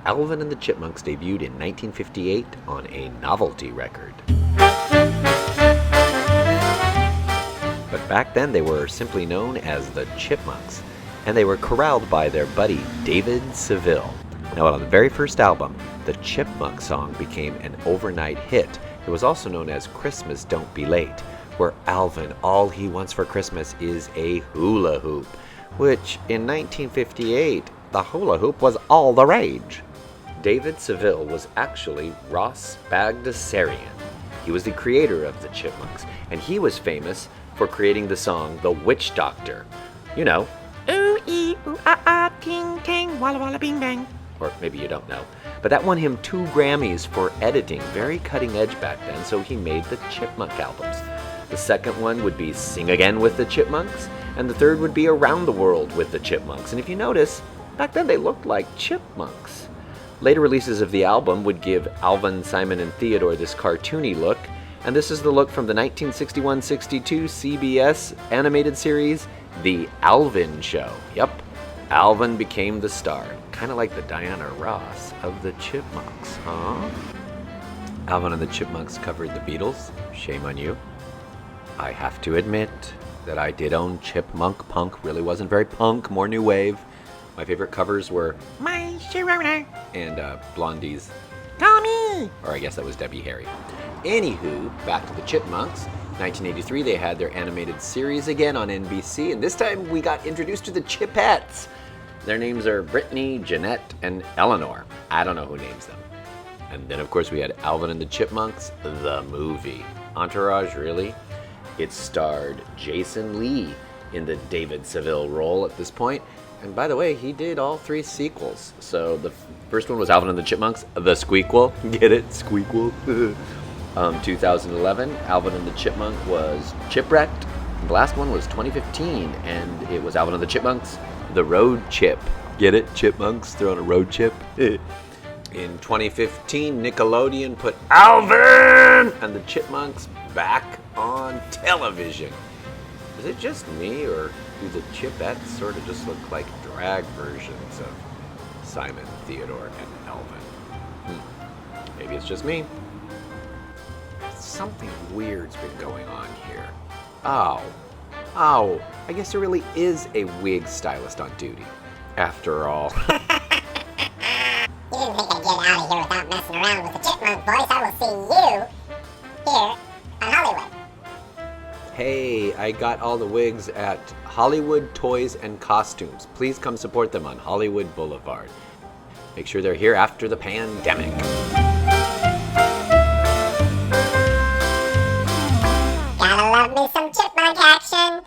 Alvin and the Chipmunks debuted in 1958 on a novelty record. But back then they were simply known as the Chipmunks, and they were corralled by their buddy David Seville. Now on the very first album, the Chipmunk song became an overnight hit. It was also known as Christmas Don't Be Late, where Alvin, all he wants for Christmas is a hula hoop, which in 1958, the hula hoop was all the rage. David Seville was actually Ross Bagdasarian. He was the creator of the Chipmunks, and he was famous for creating the song The Witch Doctor. You know, ooh ee ooh ah ah ting tang walla walla bing bang. Or maybe you don't know. But that won him 2 Grammys for editing, very cutting edge back then, so he made the Chipmunk albums. The second one would be Sing Again with the Chipmunks, and the third would be Around the World with the Chipmunks. And if you notice, back then they looked like chipmunks. Later releases of the album would give Alvin, Simon, and Theodore this cartoony look, and this is the look from the 1961-62 CBS animated series, The Alvin Show. Yep, Alvin became the star, kind of like the Diana Ross of the Chipmunks, huh? Alvin and the Chipmunks covered the Beatles, shame on you. I have to admit that I did own Chipmunk Punk, really wasn't very punk, more new wave. My favorite covers were My Sharona and Blondie's Tommy, or I guess that was Debbie Harry. Anywho, back to the Chipmunks. 1983, they had their animated series again on NBC, and this time we got introduced to the Chipettes. Their names are Brittany, Jeanette, and Eleanor. I don't know who names them. And then, of course, we had Alvin and the Chipmunks, the movie. Entourage, really? It starred Jason Lee in the David Seville role at this point. And by the way, he did all 3 sequels. So the first one was Alvin and the Chipmunks, the Squeakquel. Get it? Squeakquel. 2011, Alvin and the Chipmunk was Chipwrecked. The last one was 2015, and it was Alvin and the Chipmunks, the Road Chip. Get it? Chipmunks, they're on a road chip. In 2015, Nickelodeon put Alvin and the Chipmunks back on television. Is it just me, or do the Chipettes sort of just look like drag versions of Simon, Theodore, and Alvin? Maybe it's just me. Something weird's been going on here. Oh, I guess there really is a wig stylist on duty. After all. You didn't think I'd get out of here without messing around with the Chipmunk voice. I will see you here on Hollywood. Hey, I got all the wigs at Hollywood Toys and Costumes. Please come support them on Hollywood Boulevard. Make sure they're here after the pandemic. Gotta love me some Chipmunk action.